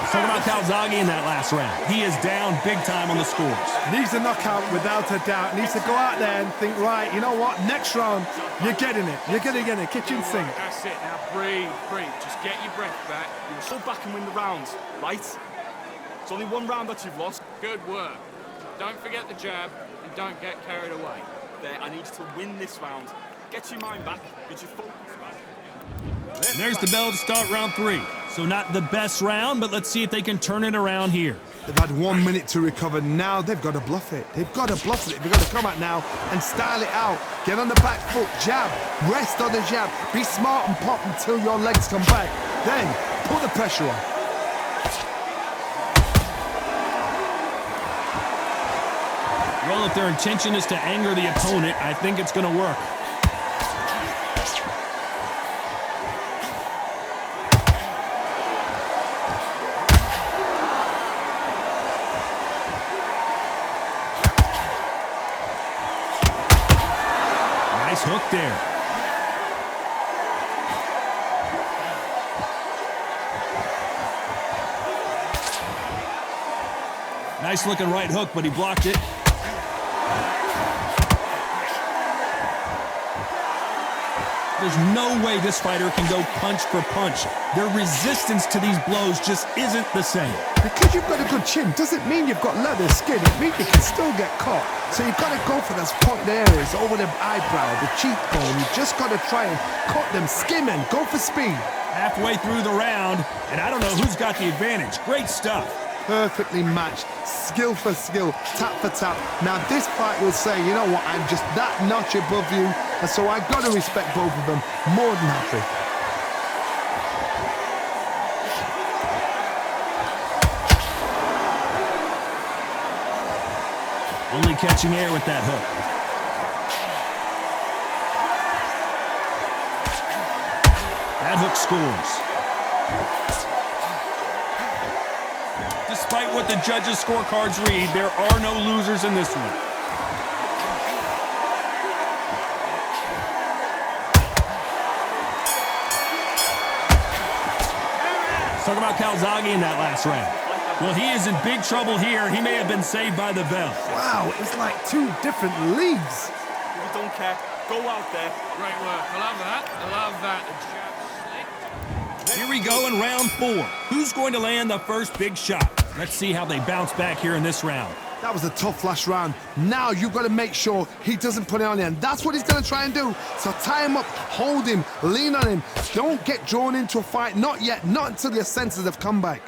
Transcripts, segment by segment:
Talking about Calzaghe in that last round. He is down big time on the scores. Needs a knockout without a doubt. Needs to go out there and think, right, you know what? Next round, you're getting it. You're going to get it. Kitchen sink. That's it. Now breathe. Just get your breath back. You'll still back and win the rounds, right? It's only one round that you've lost. Good work. Don't forget the jab and don't get carried away. There, I need you to win this round. Get your mind back. Get your focus back. And there's the bell to start round 3. So not the best round, but let's see if they can turn it around here. They've had 1 minute to recover. Now they've got to bluff it. They've got to bluff it. They've got to come out now and style it out. Get on the back foot, jab, rest on the jab. Be smart and pop until your legs come back. Then put the pressure on. Well, if their intention is to anger the opponent, I think it's going to work. Nice hook there. Nice looking right hook, but he blocked it. There's no way this fighter can go punch for punch. Their resistance to these blows just isn't the same. Because you've got a good chin doesn't mean you've got leather skin. It means you can still get caught. So you've got to go for those pointed areas over the eyebrow, the cheekbone. You've just got to try and cut them, skim and go for speed. Halfway through the round, and I don't know who's got the advantage. Great stuff. Perfectly matched, skill for skill, tap for tap. Now this fight will say, you know what, I'm just that notch above you, and so I've got to respect both of them more than happy. Only catching air with that hook. That hook scores. Despite what the judges' scorecards read, there are no losers in this one. Let's talk about Calzaghe in that last round. Well, he is in big trouble here. He may have been saved by the bell. Wow, it's like 2 different leagues. If you don't care, go out there. Great work. I love that. Here we go in round 4. Who's going to land the first big shot? Let's see how they bounce back here in this round. That was a tough last round. Now you've got to make sure he doesn't put it on you, and that's what he's going to try and do. So tie him up, hold him, lean on him. Don't get drawn into a fight. Not yet. Not until your senses have come back.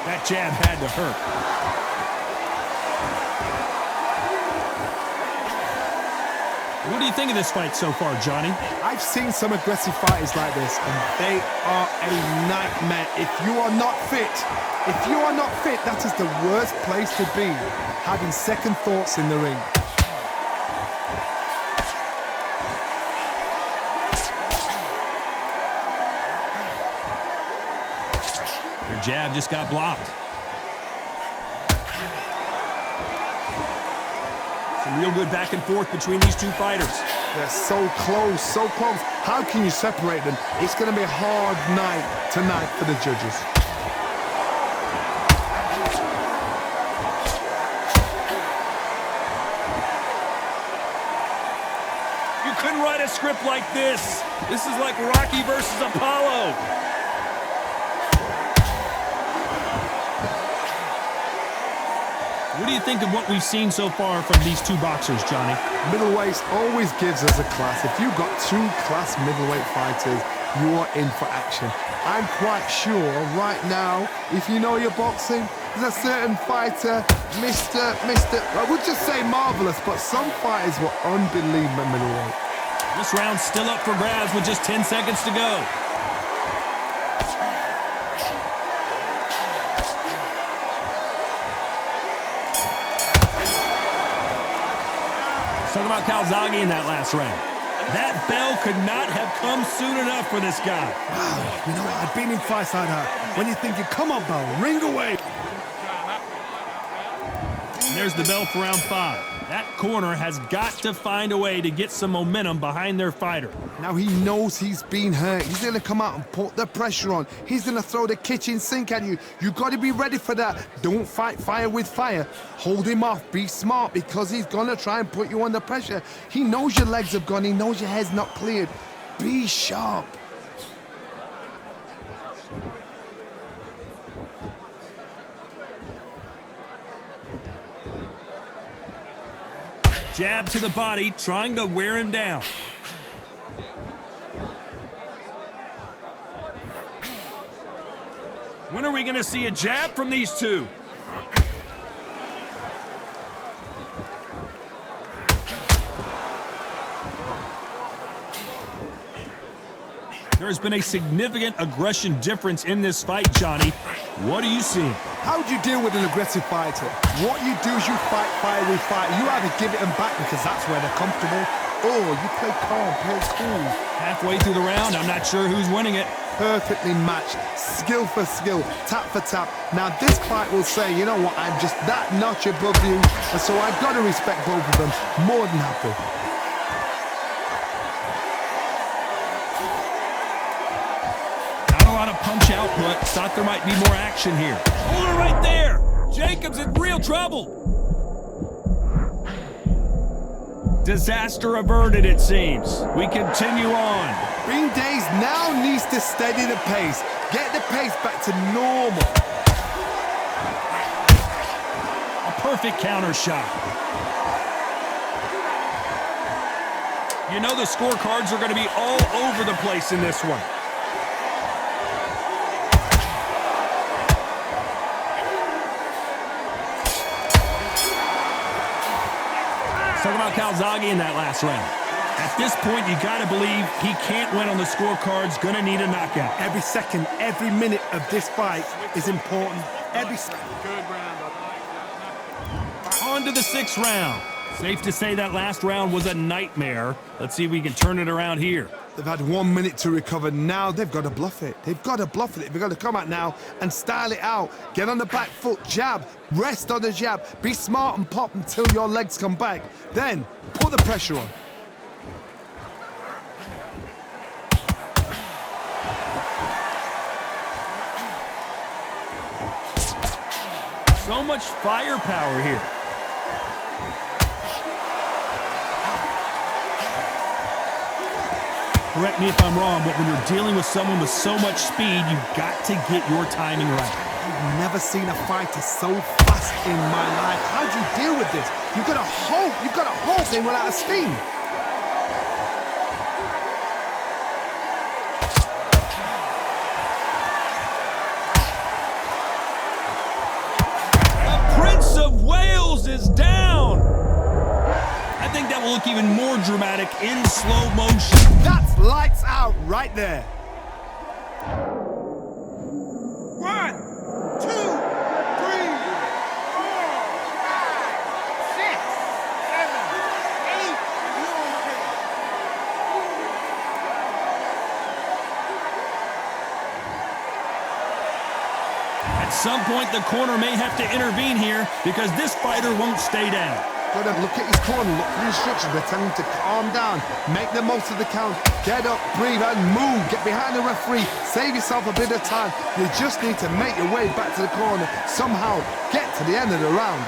That jab had to hurt. What do you think of this fight so far, Johnny? I've seen some aggressive fighters like this, and they are a nightmare. If you are not fit, that is the worst place to be, having second thoughts in the ring. Their jab just got blocked. Some real good back and forth between these two fighters. They're so close, so close. How can you separate them? It's going to be a hard night tonight for the judges. You couldn't write a script like this. This is like Rocky versus Apollo. What do you think of what we've seen so far from these two boxers, Johnny? Middleweights always gives us a class. If you've got 2 class middleweight fighters, you are in for action. I'm quite sure right now, if you know your boxing, there's a certain fighter, I would just say marvelous, but some fighters were unbelievable middleweight. This round's still up for grabs with just 10 seconds to go. Talking about Calzaghe in that last round. That bell could not have come soon enough for this guy. Wow, you know what? I've been in fights like that. When you're thinking, come on, bell, ring away. And there's the bell for round 5. That corner has got to find a way to get some momentum behind their fighter. Now he knows he's been hurt. He's going to come out and put the pressure on. He's going to throw the kitchen sink at you. You've got to be ready for that. Don't fight fire with fire. Hold him off. Be smart because he's going to try and put you under pressure. He knows your legs have gone. He knows your head's not cleared. Be sharp. Jab to the body, trying to wear him down. When are we going to see a jab from these two? There has been a significant aggression difference in this fight, Johnny. What are you seeing? How do you deal with an aggressive fighter? What you do is you fight fire with fire. You either give it them back because that's where they're comfortable, or you play calm, play cool. Halfway through the round, I'm not sure who's winning it. Perfectly matched, skill for skill, tap for tap. Now this fight will say, you know what, I'm just that notch above you, and so I've got to respect both of them. More than happy. Punch output. Thought there might be more action here. Hold it right there. Jacob's in real trouble. Disaster averted, it seems. We continue on. Green Days now needs to steady the pace. Get the pace back to normal. A perfect counter shot. You know the scorecards are going to be all over the place in this one. Talk about Calzaghe in that last round. At this point, you got to believe he can't win on the scorecards. Going to need a knockout. Every second, every minute of this fight is important. Every Good round. On to the 6th round. Safe to say that last round was a nightmare. Let's see if we can turn it around here. They've had 1 minute to recover. Now they've got to bluff it. They've got to bluff it. They've got to come out now and style it out. Get on the back foot, jab, rest on the jab. Be smart and pop until your legs come back. Then put the pressure on. So much firepower here. Correct me if I'm wrong, but when you're dealing with someone with so much speed, you've got to get your timing right. I've never seen a fighter so fast in my life. How do you deal with this? You've got to hope they run out of steam. The Prince of Wales is down! I think that will look even more dramatic in slow motion. That's lights out right there. 1, 2, 3, 4, 5, 6, 7, 8. At some point, the corner may have to intervene here because this fighter won't stay down. Got to look at his corner, look for the instructions. They're telling him to calm down, make the most of the count, get up, breathe, and move. Get behind the referee, save yourself a bit of time. You just need to make your way back to the corner, somehow get to the end of the round.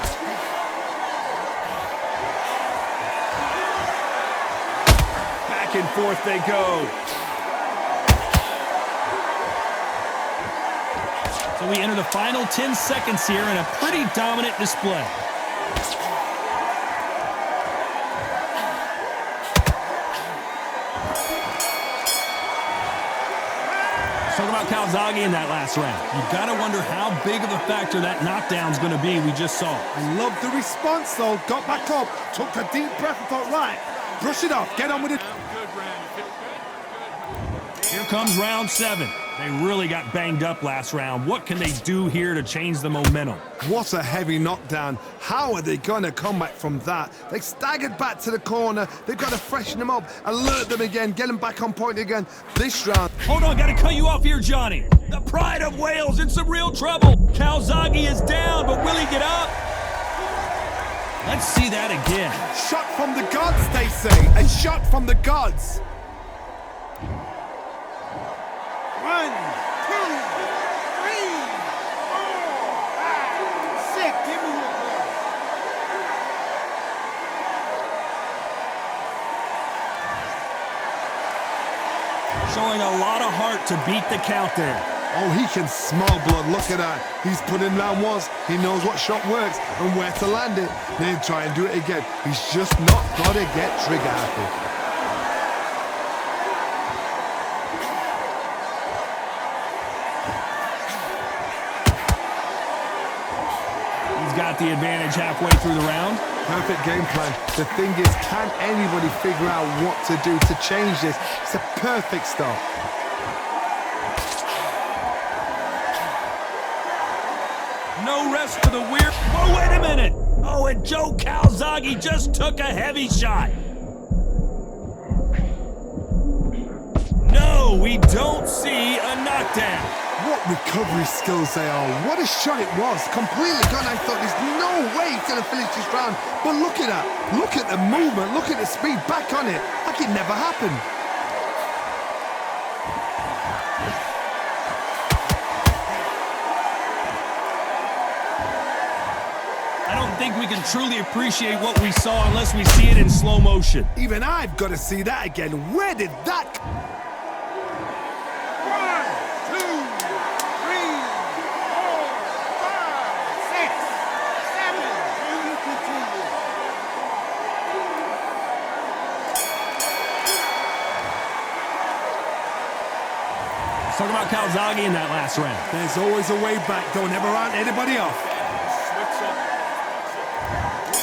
Back and forth they go. So we enter the final 10 seconds here in a pretty dominant display. Talk about Calzaghe in that last round. You've got to wonder how big of a factor that knockdown's going to be we just saw. I love the response, though. Got back up, took a deep breath and thought, right, brush it off, get on with it. Good round. Here comes round 7. They really got banged up last round. What can they do here to change the momentum? What a heavy knockdown. How are they going to come back from that? They staggered back to the corner. They've got to freshen them up, alert them again, get them back on point again. This round. Hold on, got to cut you off here, Johnny. The pride of Wales in some real trouble. Calzaghe is down, but will he get up? Let's see that again. Shot from the gods, they say. A shot from the gods. 1, 2, 3, 4, 5, 6. Give me your ball. Showing a lot of heart to beat the count there. Oh, he can smell blood. Look at that. He's put in round once. He knows what shot works and where to land it. Then try and do it again. He's just not got to get trigger happy. He's got the advantage halfway through the round. Perfect game plan. The thing is, can anybody figure out what to do to change this? It's a perfect start. No rest for the weird. Oh, wait a minute. Oh, and Joe Calzaghe just took a heavy shot. No, we don't see a knockdown. What recovery skills they are. What a shot it was. Completely gone. I thought there's no way he's going to finish this round. But look at that. Look at the movement. Look at the speed. Back on it. Like it never happened. I don't think we can truly appreciate what we saw unless we see it in slow motion. Even I've got to see that again. Where did that come? 1, 2, 3, 4, 5, 6, 7. Let's talk about Calzaghe in that last round. There's always a way back. Don't ever round anybody off.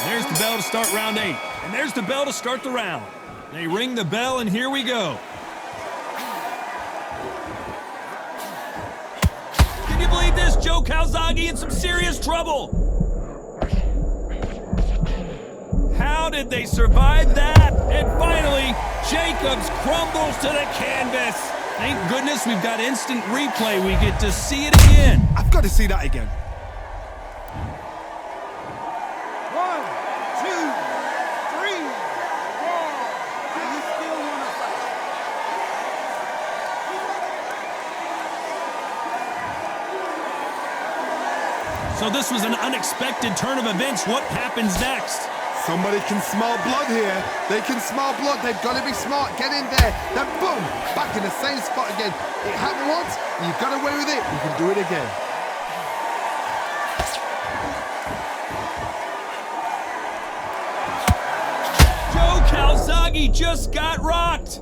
There's the bell to start round 8. And there's the bell to start the round. They ring the bell, and here we go. Can you believe this? Joe Calzaghe in some serious trouble. How did they survive that? And finally, Jacobs crumbles to the canvas. Thank goodness we've got instant replay. We get to see it again. I've got to see that again. 1, 2, 3, 4. Do you still want to fight? So this was an unexpected turn of events. What happens next? Somebody can smell blood here. They can smell blood. They've got to be smart. Get in there. Then boom, back in the same spot again. It happened once. You've got away with it. You can do it again. Joe Calzaghe just got rocked.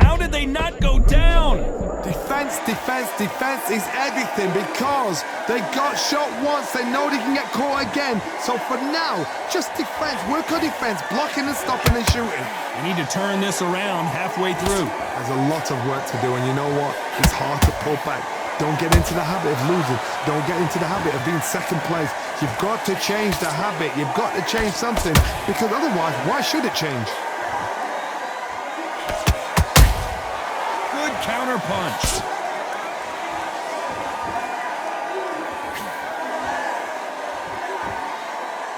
How did they not go down? Defense, defense, defense is everything because they got shot once. They know they can get caught again. So for now, just defense. Work on defense. Blocking and stopping and shooting. We need to turn this around halfway through. There's a lot of work to do, and you know what? It's hard to pull back. Don't get into the habit of losing. Don't get into the habit of being second place. You've got to change the habit. You've got to change something because otherwise, why should it change? Good counter punch.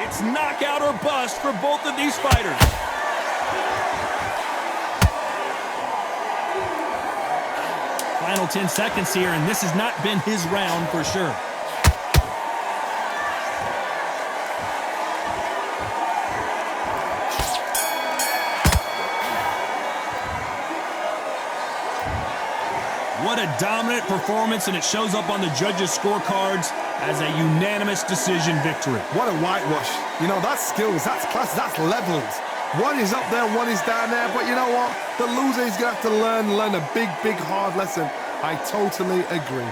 It's knockout or bust for both of these fighters. Final 10 seconds here, and this has not been his round for sure. What a dominant performance, and it shows up on the judges' scorecards as a unanimous decision victory. What a whitewash. You know, that's skills, that's class, that's levels. One is up there, one is down there, but you know what? The loser is going to have to learn a big, big, hard lesson. I totally agree.